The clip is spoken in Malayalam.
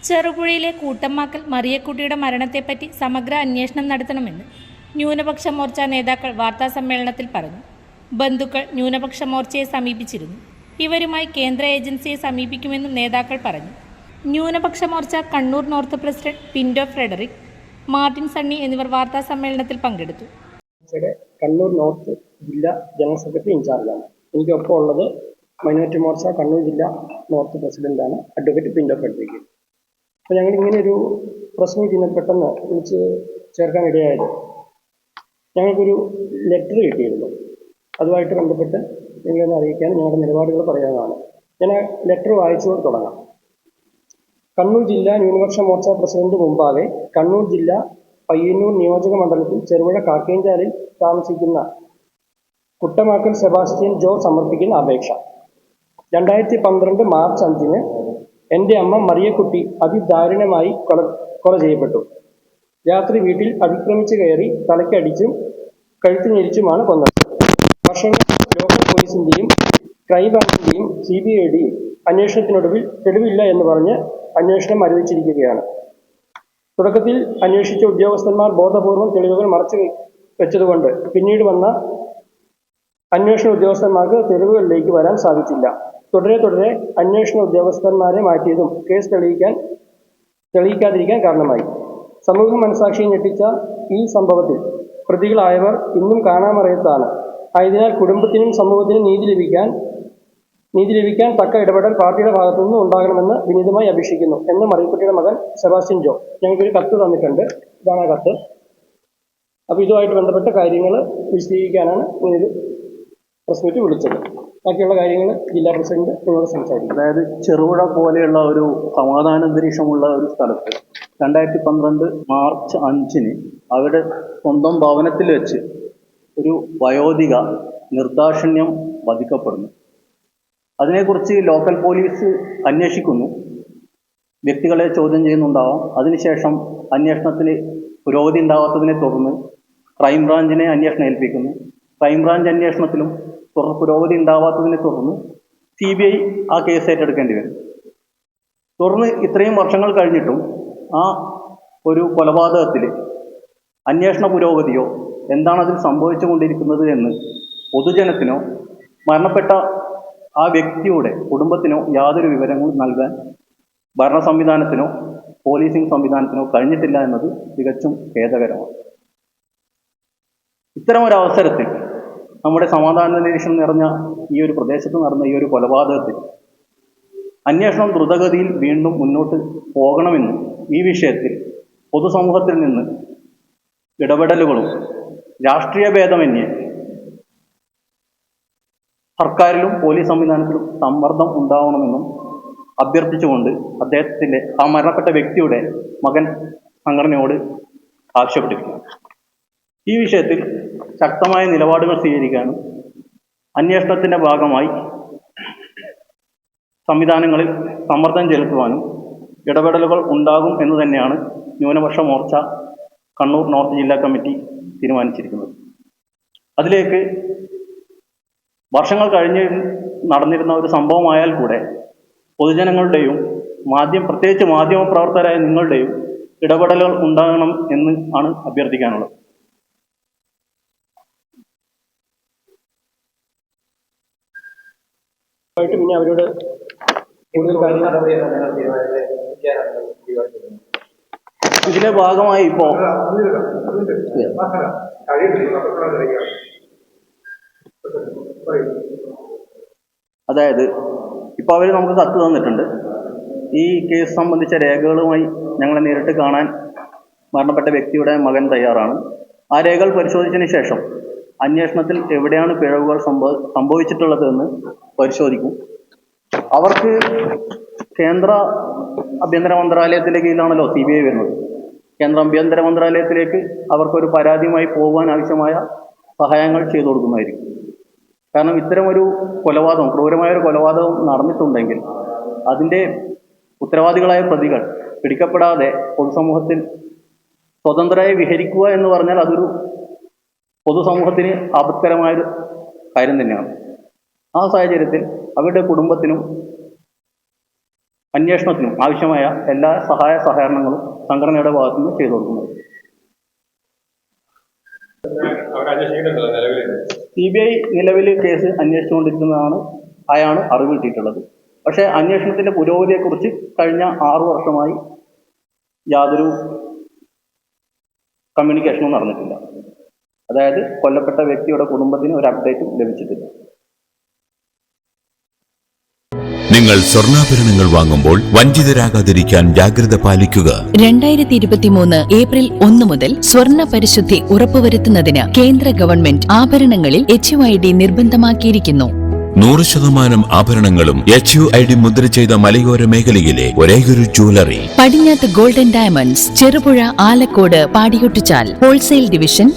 ചെറുപുഴയിലെ കൂട്ടമ്മാക്കൽ മറിയക്കുട്ടിയുടെ മരണത്തെപ്പറ്റി സമഗ്ര അന്വേഷണം നടത്തണമെന്ന് ന്യൂനപക്ഷ മോർച്ച നേതാക്കൾ വാർത്താസമ്മേളനത്തിൽ പറഞ്ഞു. ബന്ധുക്കൾ ന്യൂനപക്ഷ മോർച്ചയെ സമീപിച്ചിരുന്നു. ഇവരുമായി കേന്ദ്ര ഏജൻസിയെ സമീപിക്കുമെന്നും നേതാക്കൾ പറഞ്ഞു. ന്യൂനപക്ഷ Morcha Kannur North president Pinto Frederick, Martin Sunny എന്നിവർ വാർത്താസമ്മേളനത്തിൽ പങ്കെടുത്തു. കണ്ണൂർ നോർത്ത് ജില്ലാ ജനറൽ സെക്രട്ടറി ഇൻചാർജാണ്. എനിക്കൊപ്പം ഉള്ളത് മൈനോറിറ്റി മോർച്ച കണ്ണൂർ ജില്ലാ നോർത്ത് പ്രസിഡന്റാണ് അഡ്വക്കേറ്റ് പിന്റോ ഫ്രെഡറിക്. അപ്പോൾ ഞങ്ങൾ ഇങ്ങനെ ഒരു പ്രസ് മീറ്റിന് പെട്ടെന്ന് വിളിച്ച് ചേർക്കാനിടയായത്, ഞങ്ങൾക്കൊരു ലെറ്റർ കിട്ടിയിരുന്നു. അതുമായിട്ട് ബന്ധപ്പെട്ട് നിങ്ങളെന്ന് അറിയിക്കാൻ ഞങ്ങളുടെ നിലപാടുകൾ പറയാനാണ്. ഞാൻ ആ ലെറ്റർ വായിച്ചുകൊണ്ട് തുടങ്ങാം. കണ്ണൂർ ജില്ലാ ന്യൂനപക്ഷ മോർച്ച പ്രസിഡന്റ് മുമ്പാകെ കണ്ണൂർ ജില്ല പയ്യന്നൂർ നിയോജക മണ്ഡലത്തിൽ ചെറുപുഴ കാക്കേഞ്ചാലിൽ താമസിക്കുന്ന കുട്ടമാക്കൽ സെബാസ്റ്റ്യൻ ജോ സമർപ്പിക്കുന്ന അപേക്ഷ. 2012 മാർച്ച് 5-ന് എൻ്റെ അമ്മ മറിയക്കുട്ടി അതിദാരുണമായി കൊല ചെയ്യപ്പെട്ടു. രാത്രി വീട്ടിൽ അതിക്രമിച്ച് കയറി തലയ്ക്കടിച്ചും കഴുത്ത് ഞെരിച്ചുമാണ് കൊന്നത്. വർഷങ്ങൾ ലോക്കൽ പോലീസിൻ്റെയും ക്രൈംബ്രാഞ്ചിൻ്റെയും CBIയുടെയും അന്വേഷണത്തിനൊടുവിൽ തെളിവില്ല എന്ന് പറഞ്ഞ് അന്വേഷണം മരവിച്ചിരിക്കുകയാണ്. തുടക്കത്തിൽ അന്വേഷിച്ച ഉദ്യോഗസ്ഥന്മാർ ബോധപൂർവം തെളിവുകൾ മറച്ചു വെച്ചതുകൊണ്ട് പിന്നീട് വന്ന അന്വേഷണ ഉദ്യോഗസ്ഥന്മാർക്ക് തെളിവുകളിലേക്ക് വരാൻ സാധിച്ചില്ല. തുടരെ അന്വേഷണ ഉദ്യോഗസ്ഥന്മാരെ മാറ്റിയതും കേസ് തെളിയിക്കാതിരിക്കാൻ കാരണമായി. സമൂഹ മനസാക്ഷിയെ ഞെട്ടിച്ച ഈ സംഭവത്തിൽ പ്രതികളായവർ ഇന്നും കാണാമറയത്താണ്. ആയതിനാൽ കുടുംബത്തിനും സമൂഹത്തിനും നീതി ലഭിക്കാൻ തക്ക ഇടപെടൽ പാർട്ടിയുടെ ഭാഗത്തുനിന്നും ഉണ്ടാകണമെന്ന് വിനീതമായി അപേക്ഷിക്കുന്നു എന്ന് മറിയക്കുട്ടിയുടെ മകൻ സെബാസ്റ്റ്യൻ ജോ ഞങ്ങൾക്കൊരു കത്ത് തന്നിട്ടുണ്ട്. ഇതാണ് ആ കത്ത്. അപ്പോൾ ഇതുമായിട്ട് ബന്ധപ്പെട്ട കാര്യങ്ങൾ വിശദീകരിക്കാനാണ് ഒരു പ്രസ് മീറ്റ് വിളിച്ചത്. ബാക്കിയുള്ള കാര്യങ്ങൾ ജില്ലാ പ്രസിഡന്റ് നിങ്ങളോട് സംസാരിക്കും. അതായത് ചെറുപുഴ പോലെയുള്ള ഒരു സമാധാന അന്തരീക്ഷമുള്ള ഒരു സ്ഥലത്ത് 2012 മാർച്ച് 5-ന് അവരുടെ സ്വന്തം ഭവനത്തിൽ വെച്ച് ഒരു വയോധിക നിർദാക്ഷിണ്യം വധിക്കപ്പെടുന്നു. അതിനെക്കുറിച്ച് ലോക്കൽ പോലീസ് അന്വേഷിക്കുന്നു, വ്യക്തികളെ ചോദ്യം ചെയ്യുന്നുണ്ടാവാം. അതിനുശേഷം അന്വേഷണത്തിന് പുരോഗതി ഉണ്ടാവാത്തതിനെ തുടർന്ന് ക്രൈംബ്രാഞ്ചിനെ അന്വേഷണം ഏൽപ്പിക്കുന്നു. ക്രൈംബ്രാഞ്ച് അന്വേഷണത്തിലും പുരോഗതി ഉണ്ടാവാത്തതിനെ തുടർന്ന് CBI ആ കേസ് ഏറ്റെടുക്കേണ്ടി വരും. തുടർന്ന് ഇത്രയും വർഷങ്ങൾ കഴിഞ്ഞിട്ടും ആ ഒരു കൊലപാതകത്തിൽ അന്വേഷണ പുരോഗതിയോ എന്താണ് അതിൽ സംഭവിച്ചു കൊണ്ടിരിക്കുന്നത് എന്ന് പൊതുജനത്തിനോ മരണപ്പെട്ട ആ വ്യക്തിയുടെ കുടുംബത്തിനോ യാതൊരു വിവരങ്ങളും നൽകാൻ ഭരണ സംവിധാനത്തിനോ പോലീസിംഗ് സംവിധാനത്തിനോ കഴിഞ്ഞിട്ടില്ല എന്നത് തികച്ചും ഖേദകരമാണ്. ഇത്തരമൊരവസരത്തിൽ നമ്മുടെ സമാധാന അന്തരീക്ഷം നിറഞ്ഞ ഈ ഒരു പ്രദേശത്ത് നടന്ന ഈ ഒരു കൊലപാതകത്തിൽ അന്വേഷണം ദ്രുതഗതിയിൽ വീണ്ടും മുന്നോട്ട് പോകണമെന്നും ഈ വിഷയത്തിൽ പൊതുസമൂഹത്തിൽ നിന്ന് ഇടപെടലുകളും രാഷ്ട്രീയ ഭേദമന്യേ സർക്കാരിലും പോലീസ് സംവിധാനത്തിലും സമ്മർദ്ദം ഉണ്ടാവണമെന്നും അഭ്യർത്ഥിച്ചുകൊണ്ട് അദ്ദേഹത്തിൻ്റെ ആ മരണപ്പെട്ട വ്യക്തിയുടെ മകൻ സംഘടനയോട് ആവശ്യപ്പെട്ടിരിക്കുന്നു. ഈ വിഷയത്തിൽ ശക്തമായ നിലപാടുകൾ സ്വീകരിക്കാനും അന്വേഷണത്തിൻ്റെ ഭാഗമായി സംവിധാനങ്ങളിൽ സമ്മർദ്ദം ചെലുത്തുവാനും ഇടപെടലുകൾ ഉണ്ടാകും എന്ന് തന്നെയാണ് ന്യൂനപക്ഷ മോർച്ച കണ്ണൂർ നോർത്ത് ജില്ലാ കമ്മിറ്റി തീരുമാനിച്ചിരിക്കുന്നത്. അതിലേക്ക് വർഷങ്ങൾ കഴിഞ്ഞ് നടന്നിരുന്ന ഒരു സംഭവമായാൽ കൂടെ പൊതുജനങ്ങളുടെയും പ്രത്യേകിച്ച് മാധ്യമപ്രവർത്തകരായ നിങ്ങളുടെയും ഇടപെടലുകൾ ഉണ്ടാകണം എന്ന് ആണ് അഭ്യർത്ഥിക്കാനുള്ളത്. പിന്നെ അവരോട് കൂടുതൽ കാര്യങ്ങൾ ഇതിന്റെ ഭാഗമായി ഇപ്പോൾ അതായത് ഇപ്പോൾ അവർ നമുക്ക് കത്ത് തന്നിട്ടുണ്ട്. ഈ കേസ് സംബന്ധിച്ച രേഖകളുമായി ഞങ്ങളെ നേരിട്ട് കാണാൻ മരണപ്പെട്ട വ്യക്തിയുടെ മകൻ തയ്യാറാണ്. ആ രേഖകൾ പരിശോധിച്ചതിന് ശേഷം അന്വേഷണത്തിൽ എവിടെയാണ് പിഴവുകൾ സംഭവിച്ചിട്ടുള്ളതെന്ന് പരിശോധിക്കും. അവർക്ക് കേന്ദ്ര ആഭ്യന്തര മന്ത്രാലയത്തിൻ്റെ കീഴിലാണല്ലോ CBI വരുന്നത്. കേന്ദ്ര ആഭ്യന്തര മന്ത്രാലയത്തിലേക്ക് അവർക്കൊരു പരാതിയുമായി പോകാൻ ആവശ്യമായ സഹായങ്ങൾ ചെയ്തു കൊടുക്കുന്നതായിരിക്കും. കാരണം ഇത്തരമൊരു കൊലപാതകം, ക്രൂരമായൊരു കൊലപാതകം നടന്നിട്ടുണ്ടെങ്കിൽ അതിൻ്റെ ഉത്തരവാദികളായ പ്രതികൾ പിടിക്കപ്പെടാതെ പൊതുസമൂഹത്തിൽ സ്വതന്ത്രരായി വിഹരിക്കുക എന്ന് പറഞ്ഞാൽ അതൊരു പൊതുസമൂഹത്തിന് ആപത്കരമായൊരു കാര്യം തന്നെയാണ്. ആ സാഹചര്യത്തിൽ അവരുടെ കുടുംബത്തിനും അന്വേഷണത്തിനും ആവശ്യമായ എല്ലാ സഹായ സഹകരണങ്ങളും സംഘടനയുടെ ഭാഗത്തുനിന്ന് ചെയ്തു കൊടുക്കുന്നത്. CBI നിലവിൽ കേസ് അന്വേഷിച്ചുകൊണ്ടിരിക്കുന്നതാണ് ആയാണ് അറിവ് കിട്ടിയിട്ടുള്ളത്. പക്ഷേ അന്വേഷണത്തിന്റെ പുരോഗതിയെക്കുറിച്ച് കഴിഞ്ഞ 6 വർഷമായി യാതൊരു കമ്മ്യൂണിക്കേഷനും നടന്നിട്ടില്ല. അതായത് കൊല്ലപ്പെട്ട വ്യക്തിയുടെ കുടുംബത്തിന് ഒരു അപ്ഡേറ്റും ലഭിച്ചിട്ടില്ല. നിങ്ങൾ സ്വർണ്ണാഭരണങ്ങൾ വാങ്ങുമ്പോൾ വഞ്ചിതരാകാതിരിക്കാൻ ജാഗ്രത പാലിക്കുക. 2023 ഏപ്രിൽ 1 മുതൽ സ്വർണ്ണ പരിശുദ്ധി ഉറപ്പുവരുത്തുന്നതിന് കേന്ദ്ര ഗവൺമെന്റ് ആഭരണങ്ങളിൽ HUID നിർബന്ധമാക്കിയിരിക്കുന്നു. 100% ആഭരണങ്ങളും HUID മുദ്ര ചെയ്ത മലയോര മേഖലയിലെ ഒരേയൊരു ജ്വല്ലറി പടിഞ്ഞാത്ത് ഗോൾഡൻ ഡയമണ്ട്സ്, ചെറുപുഴ, ആലക്കോട്, പാടിയൊട്ടിച്ചാൽ ഹോൾസെയിൽ ഡിവിഷൻ